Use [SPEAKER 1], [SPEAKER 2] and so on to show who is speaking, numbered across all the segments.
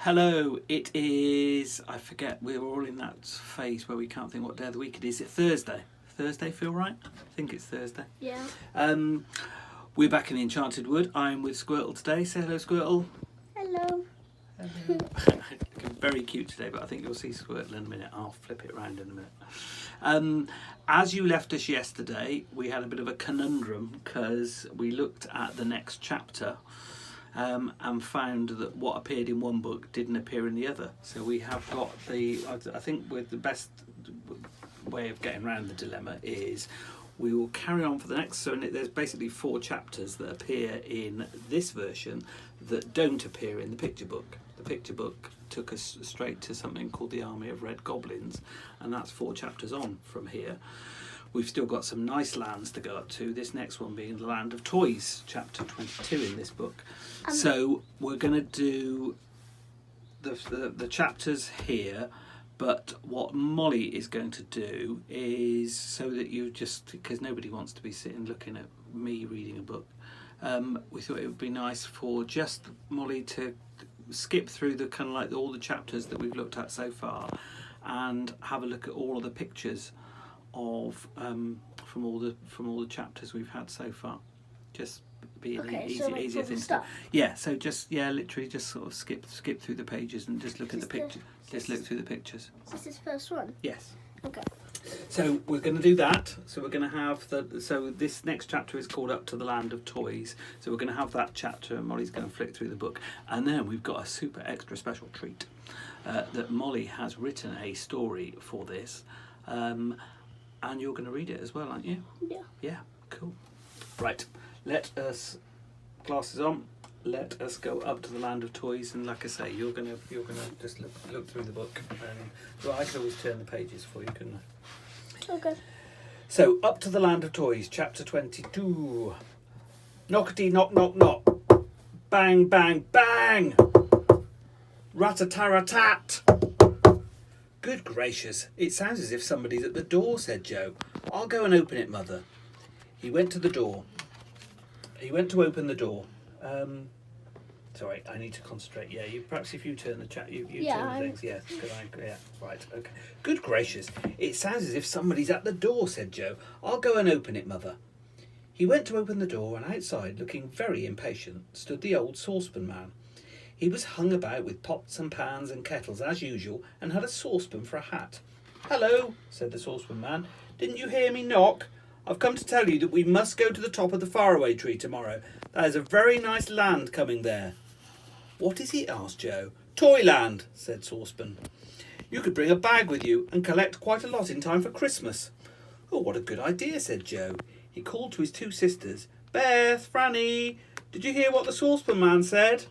[SPEAKER 1] Hello, it is, I forget, we're all in that phase where we can't think what day of the week it is. Is it Thursday? Thursday feel right? I think it's Thursday.
[SPEAKER 2] Yeah.
[SPEAKER 1] We're back in the Enchanted Wood. I'm with Squirtle today. Say hello, Squirtle.
[SPEAKER 2] Hello.
[SPEAKER 1] Hello. Looking very cute today, but I think you'll see Squirtle in a minute. I'll flip it around in a minute. As you left us yesterday, we had a bit of a conundrum because we looked at the next chapter and found that what appeared in one book didn't appear in the other. So we have got I think with the best way of getting around the dilemma is we will carry on for the next, so there's basically 4 chapters that appear in this version that don't appear in the picture book. The picture book took us straight to something called the Army of Red Goblins, and that's 4 chapters on from here. We've still got some nice lands to go up to, this next one being the Land of Toys, chapter 22 in this book. So we're going to do the chapters here, but what Molly is going to do is, so that you just, because nobody wants to be sitting looking at me reading a book, we thought it would be nice for just Molly to skip through the kind of like all the chapters that we've looked at so far and have a look at all of the pictures of from all the chapters we've had so far. Just be an easier thing to, yeah, so just literally just sort of skip through the pages and just look at the picture. Just look through the pictures.
[SPEAKER 2] Is this first one?
[SPEAKER 1] Yes.
[SPEAKER 2] Okay.
[SPEAKER 1] So we're going to do that. So we're going to have so this next chapter is called Up to the Land of Toys. So we're going to have that chapter and Molly's going to flick through the book. And then we've got a super extra special treat that Molly has written a story for this. And you're going to read it as well, aren't you?
[SPEAKER 2] Yeah.
[SPEAKER 1] Yeah, cool. Right, let us, glasses on, let us go up to the Land of Toys, and like I say, you're gonna just look through the book. Well, I can always turn the pages for you, couldn't I?
[SPEAKER 2] Okay.
[SPEAKER 1] So, Up to the Land of Toys, chapter 22. Knockety knock knock knock. Bang bang bang. Rat-a-tat-tat. Good gracious, it sounds as if somebody's at the door, said Joe. I'll go and open it, Mother. He went to the door. He went to open the door. Sorry, I need to concentrate. Yeah, perhaps if you turn the chat, you turn the things. Yes, yeah, right, okay. Good gracious, it sounds as if somebody's at the door, said Joe. I'll go and open it, Mother. He went to open the door, and outside, looking very impatient, stood the old saucepan man. He was hung about with pots and pans and kettles as usual, and had a saucepan for a hat. Hello, said the saucepan man. Didn't you hear me knock? I've come to tell you that we must go to the top of the faraway tree tomorrow. There is a very nice land coming there. What is it? Asked Joe. Toyland, said Saucepan. You could bring a bag with you and collect quite a lot in time for Christmas. Oh, what a good idea, said Joe. He called to his 2 sisters. Beth, Franny, did you hear what the saucepan man said?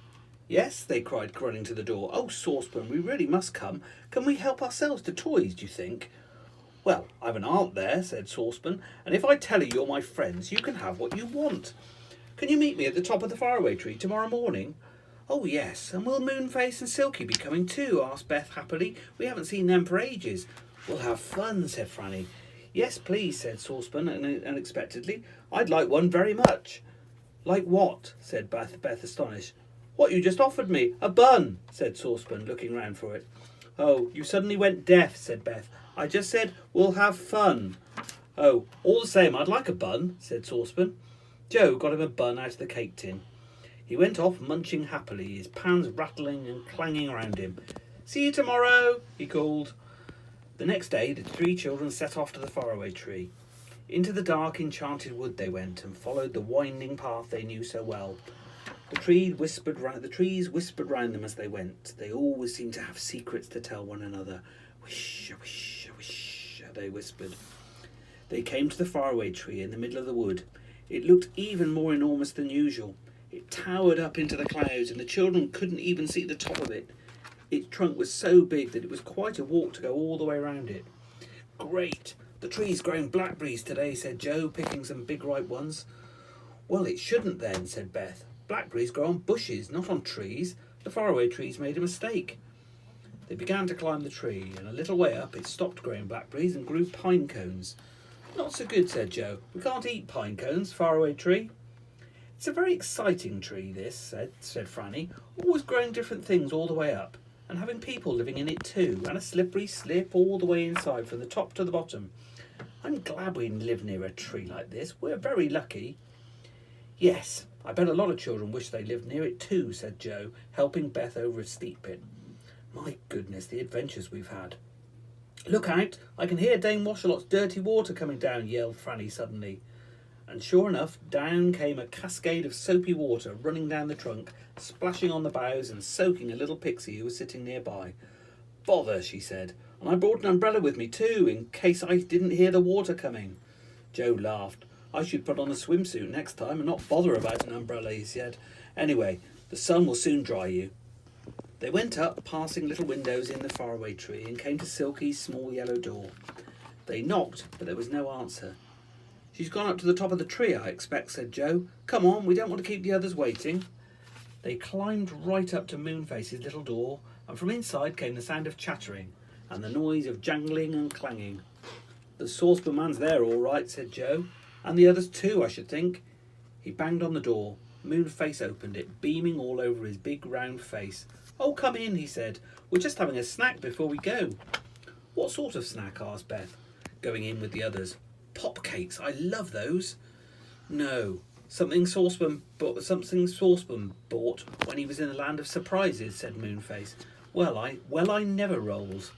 [SPEAKER 1] Yes, they cried, running to the door. Oh, Saucepan, we really must come. Can we help ourselves to toys, do you think? Well, I've an aunt there, said Saucepan, and if I tell her you're my friends, you can have what you want. Can you meet me at the top of the faraway tree tomorrow morning? Oh, yes, and will Moonface and Silky be coming too? Asked Beth happily. We haven't seen them for ages. We'll have fun, said Franny. Yes, please, said Saucepan unexpectedly. I'd like one very much. Like what? Said Beth astonished. What you just offered me. A bun, said Saucepan, looking round for it. Oh, you suddenly went deaf, said Beth. I just said, we'll have fun. Oh, all the same, I'd like a bun, said Saucepan. Joe got him a bun out of the cake tin. He went off munching happily, his pans rattling and clanging around him. See you tomorrow, he called. The next day, the 3 children set off to the faraway tree. Into the dark, enchanted wood they went, and followed the winding path they knew so well. The trees whispered round them as they went. They always seemed to have secrets to tell one another. Wish, wish, wish, they whispered. They came to the faraway tree in the middle of the wood. It looked even more enormous than usual. It towered up into the clouds, and the children couldn't even see the top of it. Its trunk was so big that it was quite a walk to go all the way round it. Great! The tree's growing blackberries today, said Joe, picking some big ripe ones. Well, it shouldn't then, said Beth. Blackberries grow on bushes, not on trees. The faraway trees made a mistake. They began to climb the tree, and a little way up it stopped growing blackberries and grew pine cones. Not so good, said Joe. We can't eat pine cones, faraway tree. It's a very exciting tree, this, said Franny. Always growing different things all the way up. and having people living in it too, and a slippery slip all the way inside from the top to the bottom. I'm glad we live near a tree like this. We're very lucky. Yes, I bet a lot of children wish they lived near it too, said Joe, helping Beth over a steep bit. My goodness, the adventures we've had. Look out, I can hear Dame Washalot's dirty water coming down, yelled Franny suddenly. And sure enough, down came a cascade of soapy water running down the trunk, splashing on the boughs and soaking a little pixie who was sitting nearby. Bother, she said, and I brought an umbrella with me too, in case I didn't hear the water coming. Joe laughed. I should put on a swimsuit next time and not bother about an umbrella, he said. Anyway, the sun will soon dry you. They went up, passing little windows in the faraway tree, and came to Silky's small yellow door. They knocked, but there was no answer. She's gone up to the top of the tree, I expect, said Joe. Come on, we don't want to keep the others waiting. They climbed right up to Moonface's little door, and from inside came the sound of chattering, and the noise of jangling and clanging. The saucepan man's there all right, said Joe, and the others too, I should think. He banged on the door. Moonface opened it, beaming all over his big round face. Oh, come in, he said. We're just having a snack before we go. What sort of snack? Asked Beth, going in with the others. Pop cakes, I love those. No, something Saucepan bought when he was in the land of surprises, said Moonface. Well, I never rolls.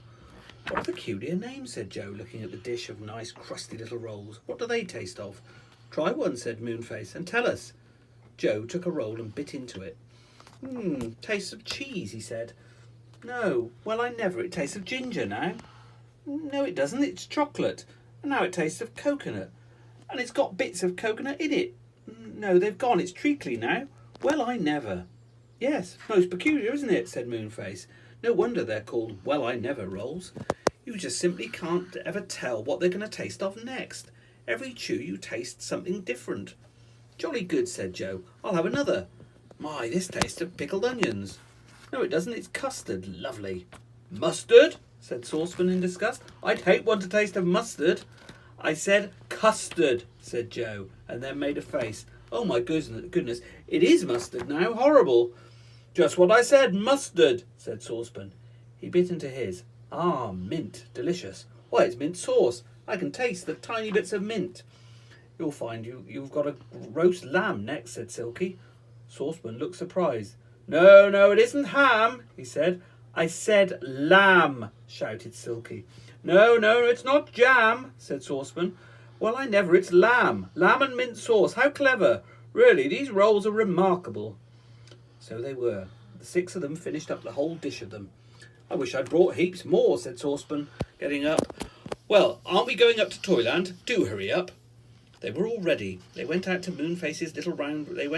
[SPEAKER 1] What a peculiar name, said Joe, looking at the dish of nice crusty little rolls. What do they taste of? Try one, said Moonface, and tell us. Joe took a roll and bit into it. Tastes of cheese, he said. No, well, I never. It tastes of ginger now. No, it doesn't. It's chocolate. And now it tastes of coconut. And it's got bits of coconut in it. No, they've gone. It's treacly now. Well, I never. Yes, most peculiar, isn't it, said Moonface. No wonder they're called Well I Never rolls. You just simply can't ever tell what they're going to taste of next. Every chew you taste something different. Jolly good, said Joe. I'll have another. My, this tastes of pickled onions. No, it doesn't. It's custard. Lovely. Mustard? Said Saucepan in disgust. I'd hate one to taste of mustard. I said custard, said Joe, and then made a face. Oh, my goodness. It is mustard now. Horrible. Just what I said. Mustard, said Saucepan. He bit into his. Ah, mint. Delicious. Why, it's mint sauce. I can taste the tiny bits of mint. You'll find you've got a roast lamb next, said Silky. Saucepan looked surprised. No, it isn't ham, he said. I said lamb, shouted Silky. No, it's not jam, said Saucepan. Well, I never, it's lamb. Lamb and mint sauce. How clever. Really, these rolls are remarkable. So they were. The 6 of them finished up the whole dish of them. I wish I'd brought heaps more, said Saucepan, getting up. Well, aren't we going up to Toyland? Do hurry up. They were all ready. They went out of Moonface's little round room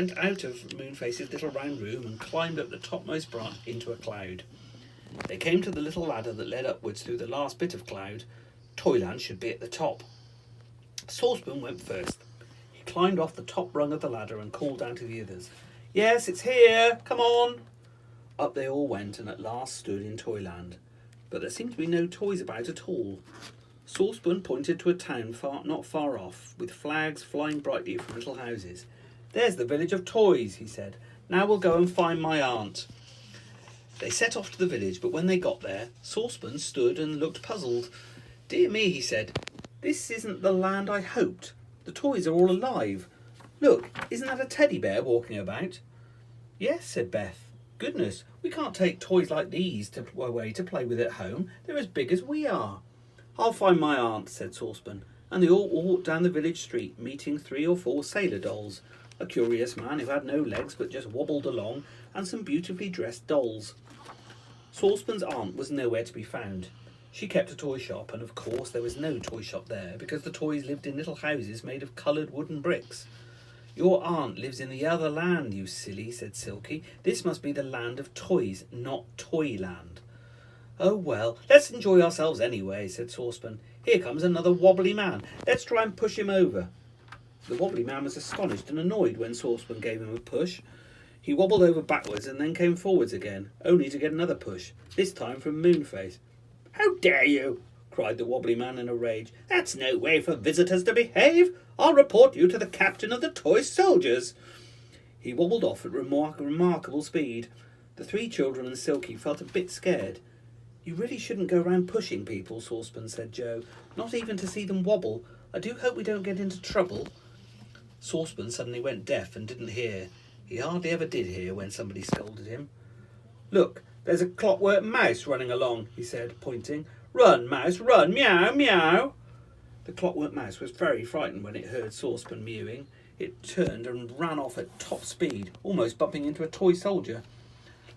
[SPEAKER 1] and climbed up the topmost branch into a cloud. They came to the little ladder that led upwards through the last bit of cloud. Toyland should be at the top. Saucepan went first. He climbed off the top rung of the ladder and called down to the others. Yes, it's here. Come on. Up they all went and at last stood in Toyland. But there seemed to be no toys about at all. Saucepan pointed to a town not far off, with flags flying brightly from little houses. There's the village of toys, he said. Now we'll go and find my aunt. They set off to the village, but when they got there, Saucepan stood and looked puzzled. Dear me, he said, this isn't the land I hoped. The toys are all alive. Look, isn't that a teddy bear walking about? Yes, said Beth. Goodness, we can't take toys like these away to play with at home. They're as big as we are. I'll find my aunt, said Saucepan, and they all walked down the village street, meeting 3 or 4 sailor dolls, a curious man who had no legs but just wobbled along, and some beautifully dressed dolls. Saucepan's aunt was nowhere to be found. She kept a toy shop, and of course there was no toy shop there, because the toys lived in little houses made of coloured wooden bricks. Your aunt lives in the other land, you silly, said Silky. This must be the land of toys, not Toyland. Oh, well, let's enjoy ourselves anyway, said Saucepan. Here comes another wobbly man. Let's try and push him over. The wobbly man was astonished and annoyed when Saucepan gave him a push. He wobbled over backwards and then came forwards again, only to get another push, this time from Moonface. How dare you? Cried the wobbly man in a rage. That's no way for visitors to behave. I'll report you to the captain of the toy soldiers. He wobbled off at remarkable speed. The three children and Silky felt a bit scared. You really shouldn't go round pushing people, Saucepan said Joe. Not even to see them wobble. I do hope we don't get into trouble. Saucepan suddenly went deaf and didn't hear. He hardly ever did hear when somebody scolded him. Look, there's a clockwork mouse running along, he said, pointing. Run, mouse, run, meow, meow. The clockwork mouse was very frightened when it heard Saucepan mewing. It turned and ran off at top speed, almost bumping into a toy soldier.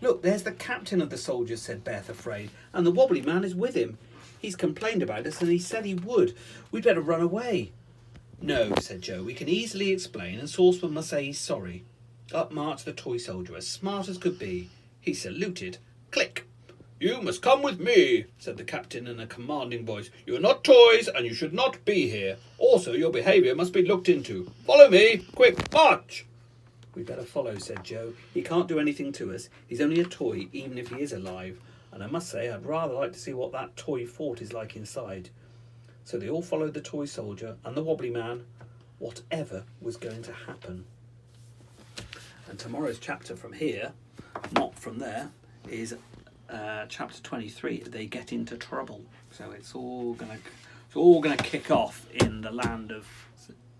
[SPEAKER 1] Look, there's the captain of the soldiers, said Beth, afraid, and the wobbly man is with him. He's complained about us and he said he would. We'd better run away. No, said Joe, we can easily explain, and Saucepan must say he's sorry. Up marched the toy soldier, as smart as could be. He saluted. Click. You must come with me, said the captain in a commanding voice. You are not toys, and you should not be here. Also, your behaviour must be looked into. Follow me. Quick, march. We'd better follow, said Joe. He can't do anything to us. He's only a toy, even if he is alive. And I must say, I'd rather like to see what that toy fort is like inside. So they all followed the toy soldier and the wobbly man, whatever was going to happen. And tomorrow's chapter from here, not from there, is chapter 23. They get into trouble. So it's all gonna kick off in the land of.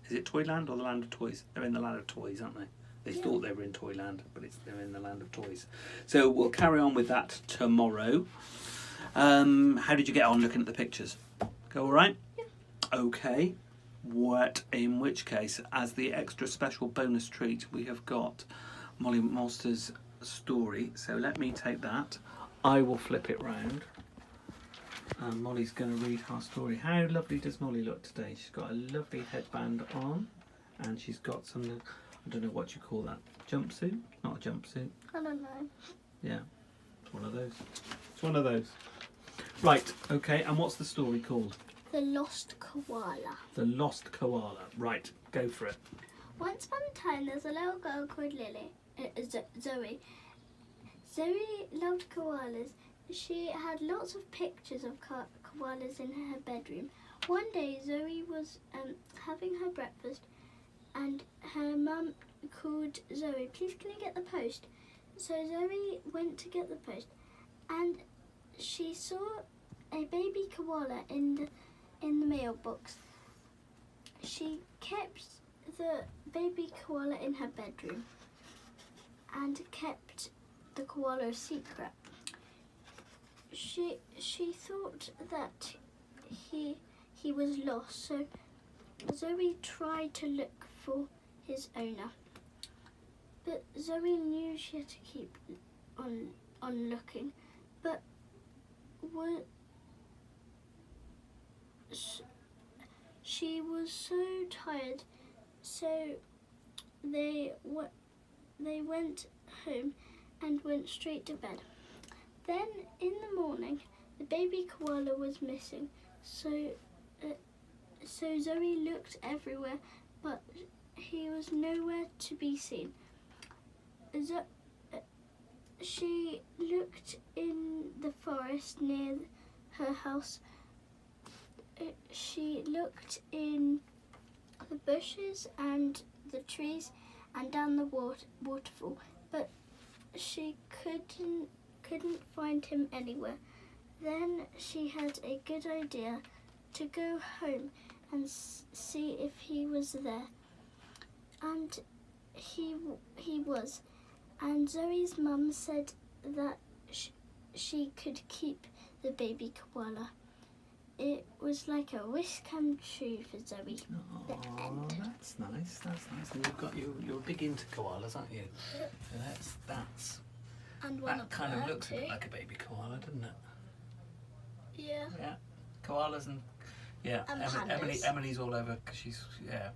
[SPEAKER 1] Is it Toyland or the land of toys? They're in the land of toys, aren't they? They thought they were in Toyland, but they're in the land of toys. So we'll carry on with that tomorrow. How did you get on looking at the pictures? Go all right?
[SPEAKER 2] Yeah.
[SPEAKER 1] Okay. In which case, as the extra special bonus treat, we have got Molly Molster's story. So let me take that. I will flip it round. And Molly's going to read her story. How lovely does Molly look today? She's got a lovely headband on. And she's got some, I don't know what you call that. Jumpsuit? Not a jumpsuit.
[SPEAKER 2] I don't know.
[SPEAKER 1] Yeah. It's one of those. It's one of those. Right, okay, and what's the story called?
[SPEAKER 2] The Lost Koala.
[SPEAKER 1] The Lost Koala. Right, go for it.
[SPEAKER 2] Once upon a time, there's a little girl called Zoe. Zoe loved koalas. She had lots of pictures of koalas in her bedroom. One day, Zoe was having her breakfast, and her mum called Zoe, please can you get the post? So Zoe went to get the post, and she saw a baby koala in the mailbox. She kept the baby koala in her bedroom and kept the koala a secret. She thought that he was lost, so Zoe tried to look for his owner. But Zoe knew she had to keep on looking. But she was so tired, so they went home and went straight to bed. Then in the morning, the baby koala was missing. So Zoe looked everywhere, but he was nowhere to be seen. She looked in the forest near her house. She looked in the bushes and the trees and down the waterfall, but she couldn't find him anywhere. Then she had a good idea to go home and see if he was there. And he was. And Zoe's mum said that she could keep the baby koala. It was like a wish come true for Zoe.
[SPEAKER 1] Oh, that's nice. That's nice. And you're big into koalas, aren't you? So that's.
[SPEAKER 2] And
[SPEAKER 1] that kind of looks a bit like a baby koala, doesn't it?
[SPEAKER 2] Yeah.
[SPEAKER 1] Yeah. Koalas and
[SPEAKER 2] And pandas.
[SPEAKER 1] Emily's all over because she's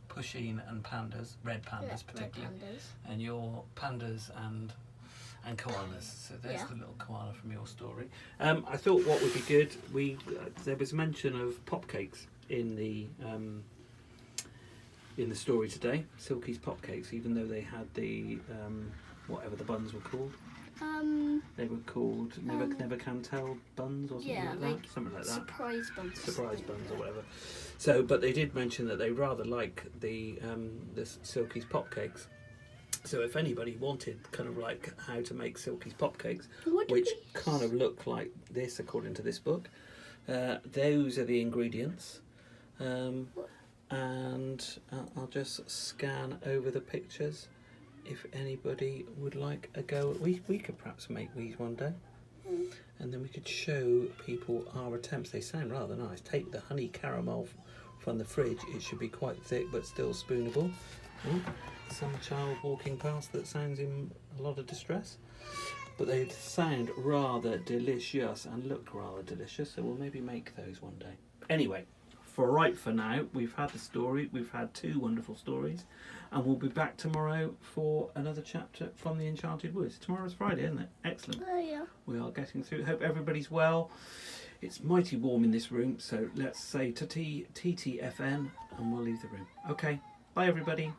[SPEAKER 1] pusheen and pandas, red pandas particularly,
[SPEAKER 2] red pandas.
[SPEAKER 1] and your pandas and koalas. So there's the little koala from your story. I thought what would be good. There was mention of pop cakes in the story today. Silky's pop cakes, even though they had the whatever the buns were called. They were called Never Can Tell buns or something like that. Something like that.
[SPEAKER 2] Surprise buns.
[SPEAKER 1] Surprise buns or whatever. So, but they did mention that they rather like the Silky's pop cakes. So if anybody wanted kind of like how to make Silky's pop cakes,
[SPEAKER 2] Would
[SPEAKER 1] which
[SPEAKER 2] be-
[SPEAKER 1] kind of look like this according to this book, those are the ingredients. And I'll just scan over the pictures if anybody would like a go. We could perhaps make these one day. And then we could show people our attempts. They sound rather nice. Take the honey caramel from the fridge. It should be quite thick but still spoonable. Oh, some child walking past that sounds in a lot of distress. But they sound rather delicious and look rather delicious, so we'll maybe make those one day. Anyway, for now, we've had the story. We've had 2 wonderful stories. And we'll be back tomorrow for another chapter from the Enchanted Woods. Tomorrow's Friday, isn't it? Excellent.
[SPEAKER 2] Oh, yeah.
[SPEAKER 1] We are getting through. Hope everybody's well. It's mighty warm in this room, so let's say TTFN and we'll leave the room. Okay, bye everybody.